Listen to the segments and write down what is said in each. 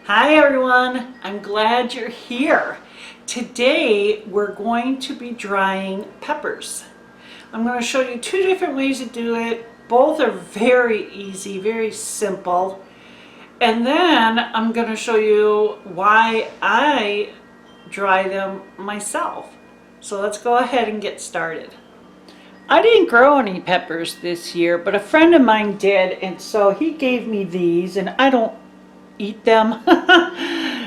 Hi everyone, I'm glad you're here. Today we're going to be drying peppers. I'm going to show you two different ways to do it. Both are very easy, very simple. And then I'm going to show you why I dry them myself. So let's go ahead and get started. I didn't grow any peppers this year, but a friend of mine did, and so he gave me these, and I don't eat them.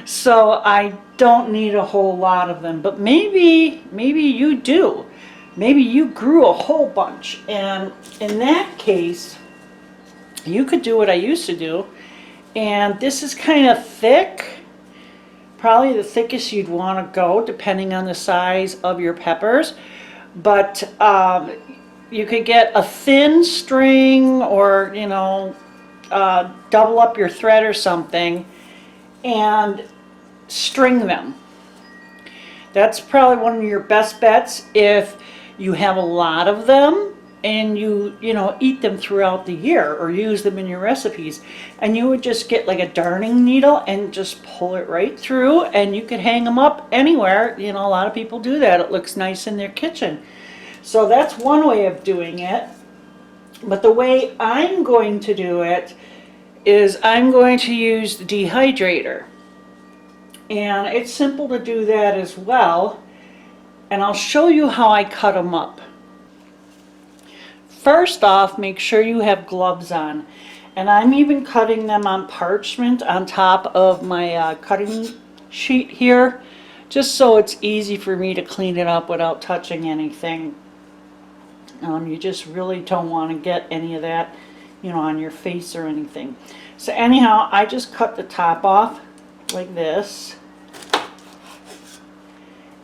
So I don't need a whole lot of them, but maybe you do. Maybe you grew a whole bunch, and in that case you could do what I used to do. And this is kind of thick, probably the thickest you'd want to go depending on the size of your peppers, but you could get a thin string, or double up your thread or something and string them. That's probably one of your best bets if you have a lot of them and you eat them throughout the year or use them in your recipes. And you would just get like a darning needle and just pull it right through, and you could hang them up anywhere. A lot of people do that. It looks nice in their kitchen. So that's one way of doing it. But the way I'm going to do it is I'm going to use the dehydrator. And it's simple to do that as well. And I'll show you how I cut them up. First off, make sure you have gloves on. And I'm even cutting them on parchment on top of my cutting sheet here, just so it's easy for me to clean it up without touching anything. You just really don't want to get any of that, on your face or anything. So anyhow, I just cut the top off like this.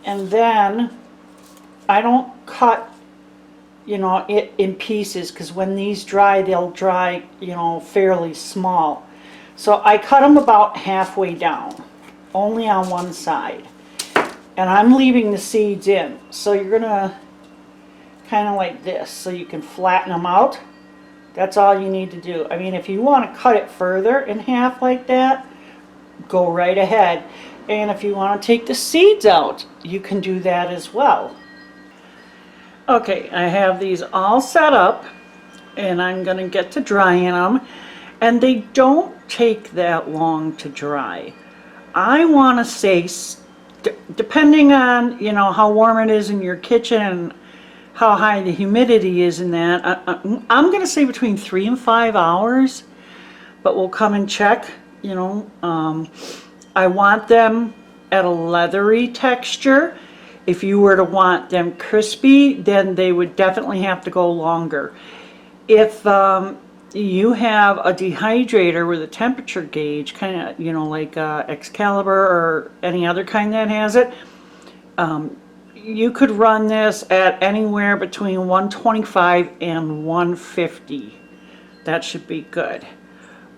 And then I don't cut, it in pieces, because when these dry, they'll dry, fairly small. So I cut them about halfway down, only on one side. And I'm leaving the seeds in. So you're going to kind of like this, so you can flatten them out. That's all you need to do. I mean, if you want to cut it further in half like that, go right ahead. And if you want to take the seeds out, you can do that as well. Okay, I have these all set up, and I'm going to get to drying them. And they don't take that long to dry. I want to say, depending on, how warm it is in your kitchen and how high the humidity is in that, I'm going to say between 3 and 5 hours, but we'll come and check. I want them at a leathery texture. If you were to want them crispy, then they would definitely have to go longer. If you have a dehydrator with a temperature gauge, kind of, like Excalibur or any other kind that has it, you could run this at anywhere between 125 and 150. That should be good.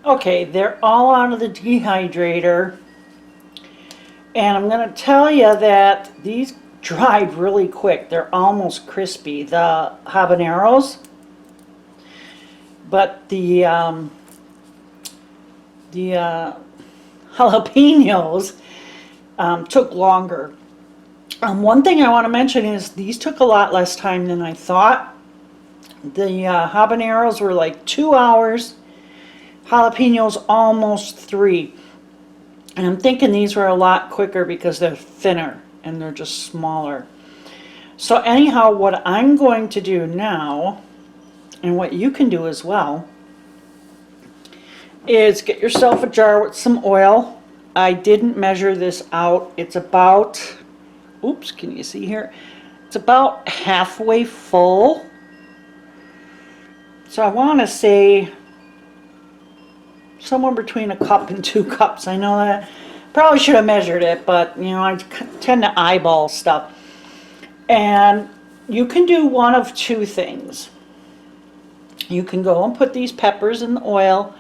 Okay, they're all out of the dehydrator. And I'm going to tell you that these dried really quick. They're almost crispy, the habaneros. But the jalapenos took longer. One thing I want to mention is these took a lot less time than I thought. The habaneros were like 2 hours. Jalapenos almost 3. And I'm thinking these were a lot quicker because they're thinner and they're just smaller. So anyhow, what I'm going to do now, and what you can do as well, is get yourself a jar with some oil. I didn't measure this out. It's about, oops, can you see here? It's about halfway full. So I want to say somewhere between a cup and 2 cups. I know that probably should have measured it, but I tend to eyeball stuff. And you can do one of two things. You can go and put these peppers in the oil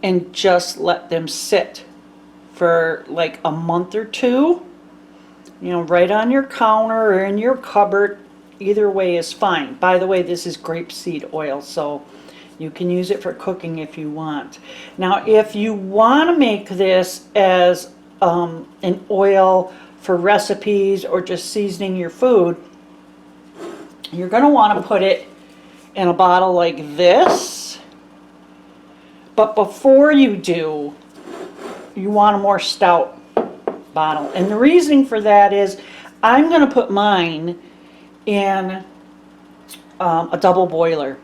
and just let them sit for like a month or two, right on your counter or in your cupboard. Either way is fine. By the way, this is grapeseed oil, so You can use it for cooking if you want. Now, if you want to make this as an oil for recipes or just seasoning your food, you're going to want to put it in a bottle like this. But before you do, you want a more stout bottle. And the reasoning for that is I'm going to put mine in a double boiler.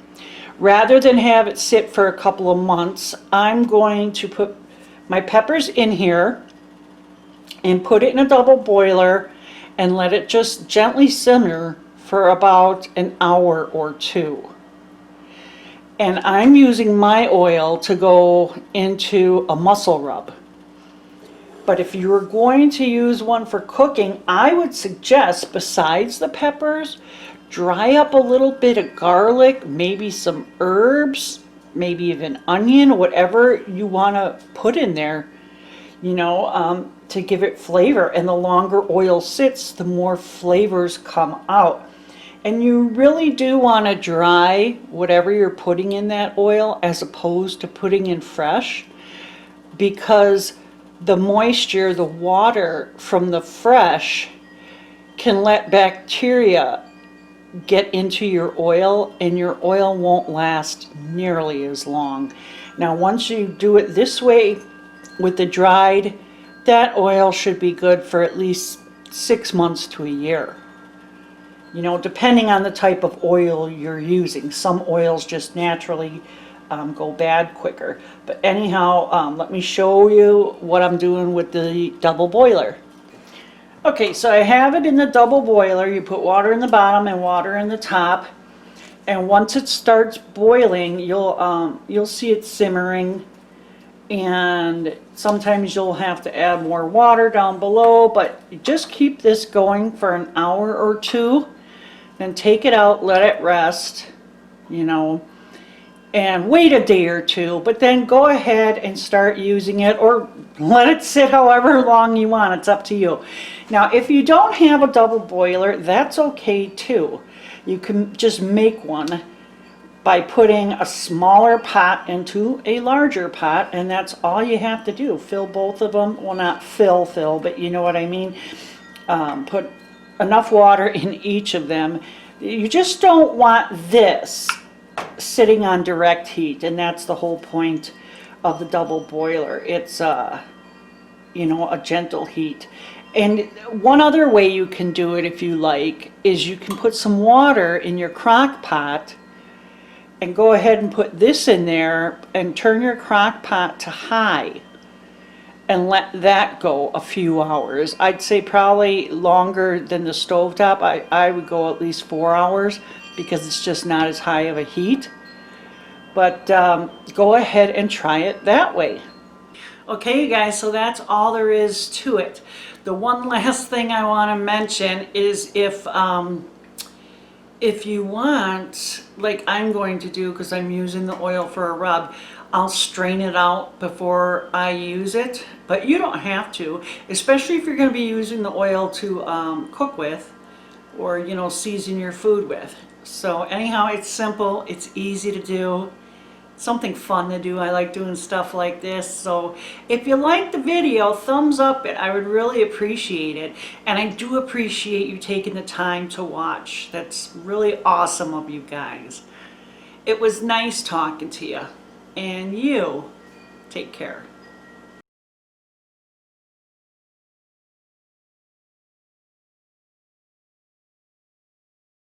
Rather than have it sit for a couple of months, I'm going to put my peppers in here and put it in a double boiler and let it just gently simmer for about an hour or two. And I'm using my oil to go into a muscle rub. But if you were going to use one for cooking, I would suggest, besides the peppers, dry up a little bit of garlic, maybe some herbs, maybe even onion, whatever you want to put in there, you know, to give it flavor. And the longer oil sits, the more flavors come out. And you really do want to dry whatever you're putting in that oil as opposed to putting in fresh, because the moisture, the water from the fresh can let bacteria get into your oil, and your oil won't last nearly as long. Now, once you do it this way with the dried, that oil should be good for at least 6 months to a year. You know, depending on the type of oil you're using. Some oils just naturally go bad quicker. But anyhow, let me show you what I'm doing with the double boiler. Okay, so I have it in the double boiler. You put water in the bottom and water in the top. And once it starts boiling, you'll see it simmering. And sometimes you'll have to add more water down below, but just keep this going for an hour or two. Then take it out, let it rest, you know, and wait a day or two, but then go ahead and start using it, or let it sit however long you want. It's up to you. Now, if you don't have a double boiler, that's okay too. You can just make one by putting a smaller pot into a larger pot, and that's all you have to do. Fill both of them. Well, not fill, but you know what I mean. Put enough water in each of them. You just don't want this sitting on direct heat, and that's the whole point of the double boiler. It's you know, a gentle heat. And one other way you can do it, if you like, is you can put some water in your crock pot and go ahead and put this in there and turn your crock pot to high and let that go a few hours. I'd say probably longer than the stovetop. I would go at least 4 hours because it's just not as high of a heat. But go ahead and try it that way. Okay, you guys, so that's all there is to it. The one last thing I want to mention is if you want, like I'm going to do, because I'm using the oil for a rub, I'll strain it out before I use it, but you don't have to, especially if you're going to be using the oil to cook with, or, you know, season your food with. So anyhow, it's simple, it's easy to do, something fun to do. I like doing stuff like this. So if you like the video, thumbs up it. I would really appreciate it. And I do appreciate you taking the time to watch. That's really awesome of you guys. It was nice talking to you. And you take care.